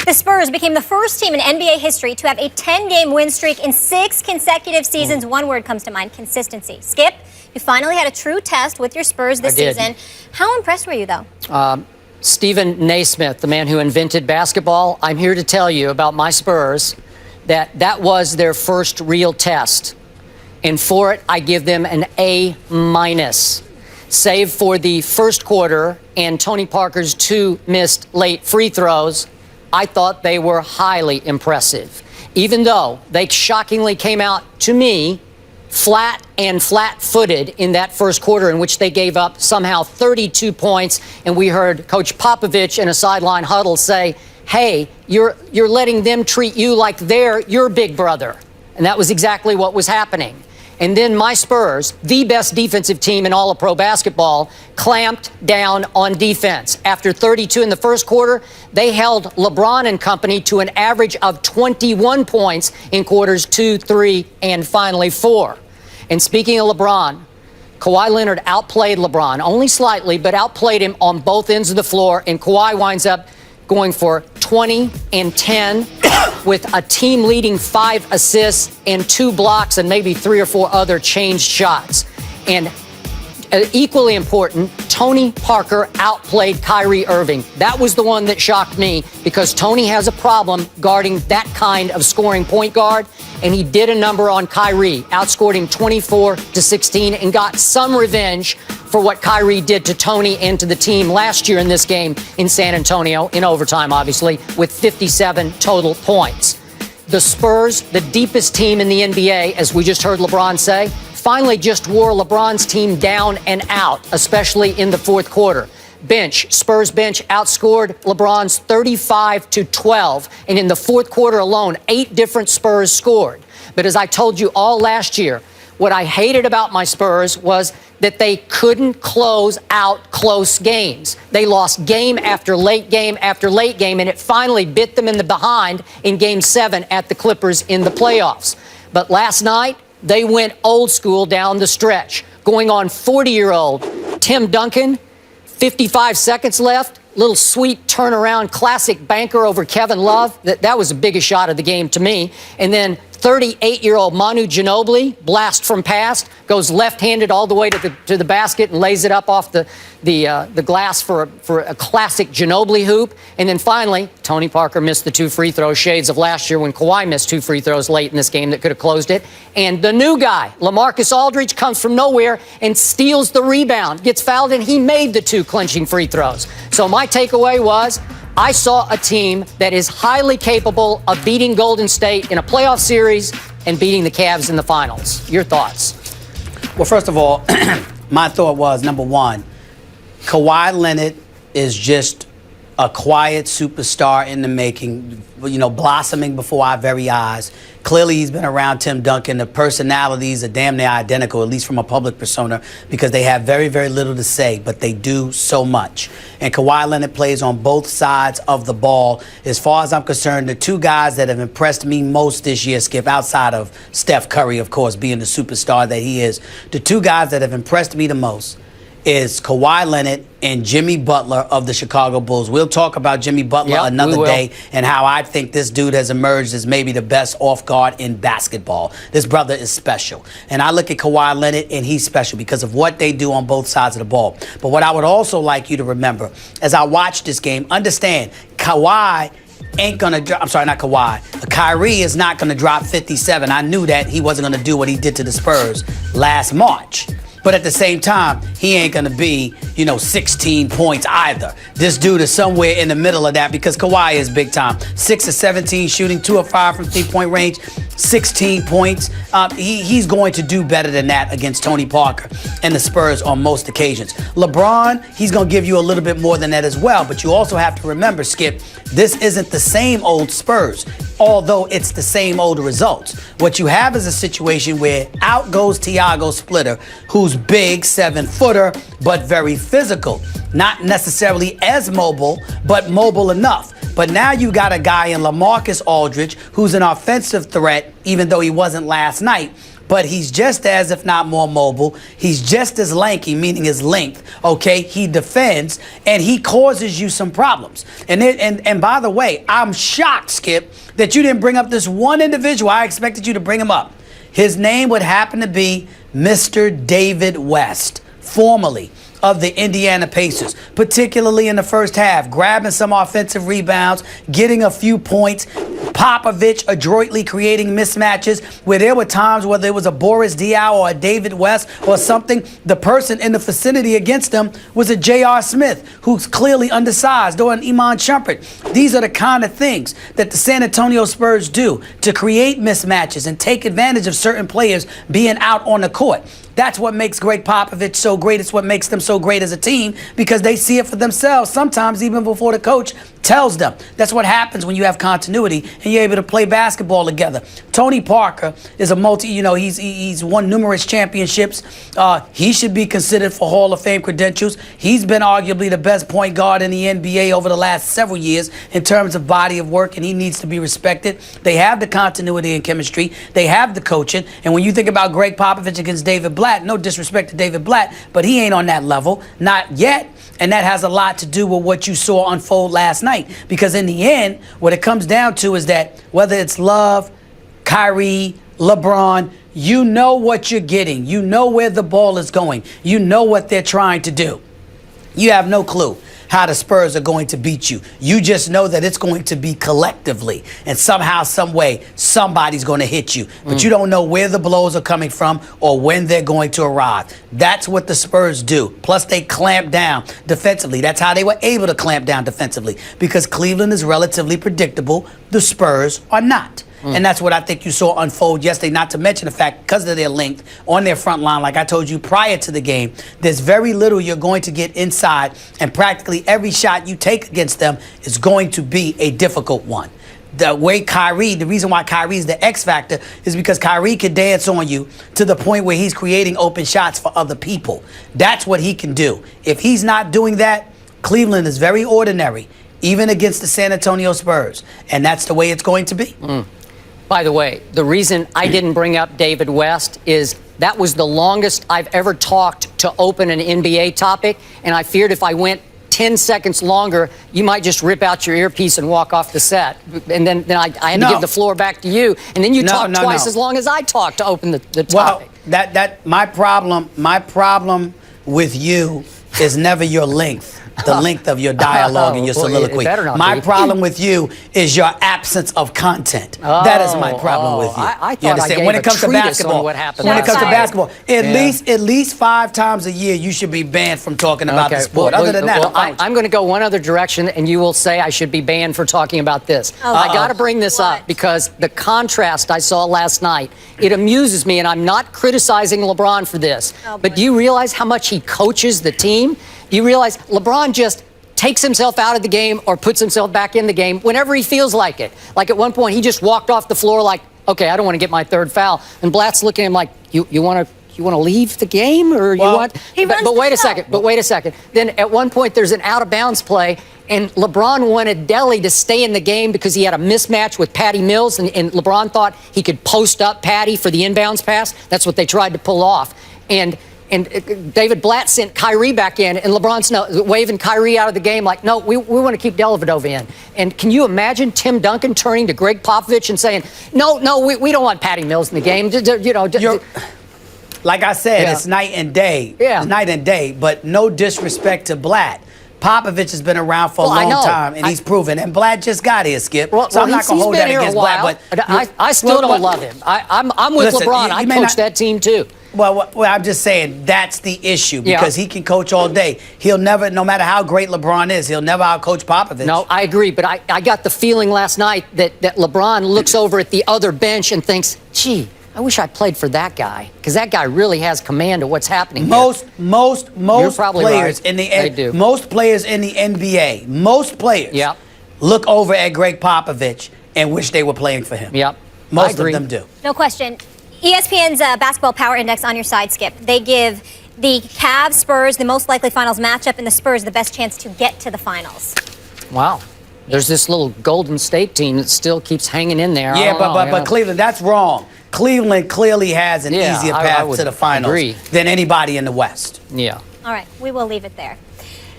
The Spurs became the first team in NBA history to have a 10-game win streak in 6 consecutive seasons. One word comes to mind: consistency. Skip, you finally had a true test with your Spurs this season. How impressed were you, though? Stephen Naismith, the man who invented basketball, I'm here to tell you about my Spurs that was their first real test. And for it, I give them an A-. Save for the first quarter and Tony Parker's 2 missed late free throws, I thought they were highly impressive. Even though they shockingly came out, to me, flat-footed in that first quarter, in which they gave up somehow 32 points. And we heard Coach Popovich in a sideline huddle say, hey, you're letting them treat you like they're your big brother. And that was exactly what was happening. And then my Spurs, the best defensive team in all of pro basketball, clamped down on defense. After 32 in the first quarter, they held LeBron and company to an average of 21 points in quarters 2, 3, and finally 4. And speaking of LeBron, Kawhi Leonard outplayed LeBron, only slightly, but outplayed him on both ends of the floor. And Kawhi winds up going for 20 and 10 with a team-leading 5 assists and 2 blocks and maybe 3 or 4 other changed shots. And equally important, Tony Parker outplayed Kyrie Irving. That was the one that shocked me, because Tony has a problem guarding that kind of scoring point guard, and he did a number on Kyrie, outscored him 24-16, and got some revenge for what Kyrie did to Tony and to the team last year in this game in San Antonio, in overtime, obviously, with 57 total points. The Spurs, the deepest team in the NBA, as we just heard LeBron say, finally just wore LeBron's team down and out, especially in the fourth quarter. Spurs bench outscored LeBron's 35-12, and in the fourth quarter alone, 8 different Spurs scored. But as I told you all last year, what I hated about my Spurs was that they couldn't close out close games. They lost game after late game after late game, and it finally bit them in the behind in Game 7 at the Clippers in the playoffs. But last night, they went old school down the stretch, going on 40-year-old Tim Duncan, 55 seconds left, little sweet turnaround, classic banker over Kevin Love. That was the biggest shot of the game to me. And then 38-year-old Manu Ginobili, blast from past, goes left-handed all the way to the basket and lays it up off the glass for a classic Ginobili hoop. And then finally, Tony Parker missed the 2 free throws, shades of last year when Kawhi missed 2 free throws late in this game that could have closed it. And the new guy, LaMarcus Aldridge, comes from nowhere and steals the rebound, gets fouled, and he made the 2 clinching free throws. So my takeaway was, I saw a team that is highly capable of beating Golden State in a playoff series and beating the Cavs in the finals. Your thoughts? Well, first of all, my thought was, number one, Kawhi Leonard is just a quiet superstar in the making, blossoming before our very eyes. Clearly, he's been around Tim Duncan. The personalities are damn near identical, at least from a public persona, because they have very, very little to say, but they do so much. And Kawhi Leonard plays on both sides of the ball. As far as I'm concerned, the 2 guys that have impressed me most this year, Skip, outside of Steph Curry, of course, being the superstar that he is, the 2 guys that have impressed me the most is Kawhi Leonard and Jimmy Butler of the Chicago Bulls. We'll talk about Jimmy Butler another day, and how I think this dude has emerged as maybe the best off guard in basketball. This brother is special. And I look at Kawhi Leonard, and he's special because of what they do on both sides of the ball. But what I would also like you to remember, as I watch this game, understand Kawhi ain't gonna drop. I'm sorry, not Kawhi. Kyrie is not gonna drop 57. I knew that he wasn't gonna do what he did to the Spurs last March. But at the same time, he ain't going to be, 16 points either. This dude is somewhere in the middle of that, because Kawhi is big time. 6 of 17 shooting, 2 of 5 from 3-point range, 16 points. He's going to do better than that against Tony Parker and the Spurs on most occasions. LeBron, he's going to give you a little bit more than that as well. But you also have to remember, Skip, this isn't the same old Spurs, although it's the same old results. What you have is a situation where out goes Tiago Splitter, who's big, 7-footer, but very physical. Not necessarily as mobile, but mobile enough. But now you got a guy in LaMarcus Aldridge who's an offensive threat, even though he wasn't last night. but he's just as, if not more mobile. He's just as lanky, meaning his length, okay? He defends, and he causes you some problems. And by the way, I'm shocked, Skip, that you didn't bring up this one individual. I expected you to bring him up. His name would happen to be Mr. David West, formerly of the Indiana Pacers, particularly in the first half, grabbing some offensive rebounds, getting a few points. Popovich adroitly creating mismatches where there were times, whether it was a Boris Diaw or a David West or something, the person in the vicinity against them was a J.R. Smith, who's clearly undersized, or an Iman Shumpert. These are the kind of things that the San Antonio Spurs do to create mismatches and take advantage of certain players being out on the court. That's what makes Greg Popovich so great. It's what makes them so great as a team, because they see it for themselves, sometimes even before the coach tells them. That's what happens when you have continuity and you're able to play basketball together. Tony Parker is a he's won numerous championships. He should be considered for Hall of Fame credentials. He's been arguably the best point guard in the NBA over the last several years in terms of body of work, and he needs to be respected. They have the continuity and chemistry. They have the coaching. And when you think about Greg Popovich against David Blatt, no disrespect to David Blatt, but he ain't on that level, not yet. And that has a lot to do with what you saw unfold last night. Because in the end, what it comes down to is that whether it's Love, Kyrie, LeBron, you know what you're getting. You know where the ball is going. You know what they're trying to do. You have no clue how the Spurs are going to beat you. You just know that it's going to be collectively, and somehow, some way, somebody's going to hit you. But you don't know where the blows are coming from or when they're going to arrive. That's what the Spurs do. Plus, they clamp down defensively. That's how they were able to clamp down defensively, because Cleveland is relatively predictable. The Spurs are not. And that's what I think you saw unfold yesterday, not to mention the fact, because of their length on their front line, like I told you prior to the game, there's very little you're going to get inside, and practically every shot you take against them is going to be a difficult one. The reason why Kyrie's the X factor is because Kyrie can dance on you to the point where he's creating open shots for other people. That's what he can do. If he's not doing that, Cleveland is very ordinary, even against the San Antonio Spurs. And that's the way it's going to be. By the way, the reason I didn't bring up David West is that was the longest I've ever talked to open an NBA topic, and I feared if I went 10 seconds longer, you might just rip out your earpiece and walk off the set. And then I had to give the floor back to you, and then you talked twice as long as I talked to open the topic. Well, my problem with you is never your length. The length of your dialogue and your soliloquy. My problem with you is your absence of content. That is my problem with you. I you understand? When it comes to basketball, at least 5 times a year, you should be banned from talking about the sport. Other than that, I'm going to go one other direction, and you will say I should be banned for talking about this. I got to bring this up because the contrast I saw last night, it amuses me, and I'm not criticizing LeBron for this. But do you realize how much he coaches the team? Do you realize LeBron just takes himself out of the game or puts himself back in the game whenever he feels like it? Like at one point, he just walked off the floor like, okay, I don't want to get my 3rd foul. And Blatt's looking at him like, you want to leave the game, or you want? But wait a second. Then at one point, there's an out of bounds play, and LeBron wanted Delly to stay in the game because he had a mismatch with Patty Mills, and LeBron thought he could post up Patty for the inbounds pass. That's what they tried to pull off. And David Blatt sent Kyrie back in, and LeBron's waving Kyrie out of the game like, no, we want to keep Dellavedova in. And can you imagine Tim Duncan turning to Greg Popovich and saying, no, we don't want Patty Mills in the game. Like I said, it's night and day. It's night and day, but no disrespect to Blatt. Popovich has been around for a long time, and he's proven. And Blatt just got here, Skip. So I'm not going to hold that against Blatt. But I still don't love him. I'm with LeBron. I coached that team too. Well, I'm just saying that's the issue, because he can coach all day. He'll never, no matter how great LeBron is, he'll never outcoach Popovich. No, I agree. But I got the feeling last night that LeBron looks over at the other bench and thinks, gee, I wish I played for that guy, because that guy really has command of what's happening. Most players in the NBA, most players look over at Greg Popovich and wish they were playing for him. Most of them do. No question. ESPN's basketball power index on your side, Skip. They give the Cavs Spurs the most likely finals matchup, and the Spurs the best chance to get to the finals. Wow. There's this little Golden State team that still keeps hanging in there. Yeah, but Cleveland, that's wrong. Cleveland clearly has an easier path to the finals than anybody in the West. Yeah. All right, we will leave it there.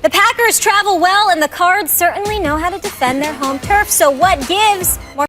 The Packers travel well, and the Cards certainly know how to defend their home turf. So what gives more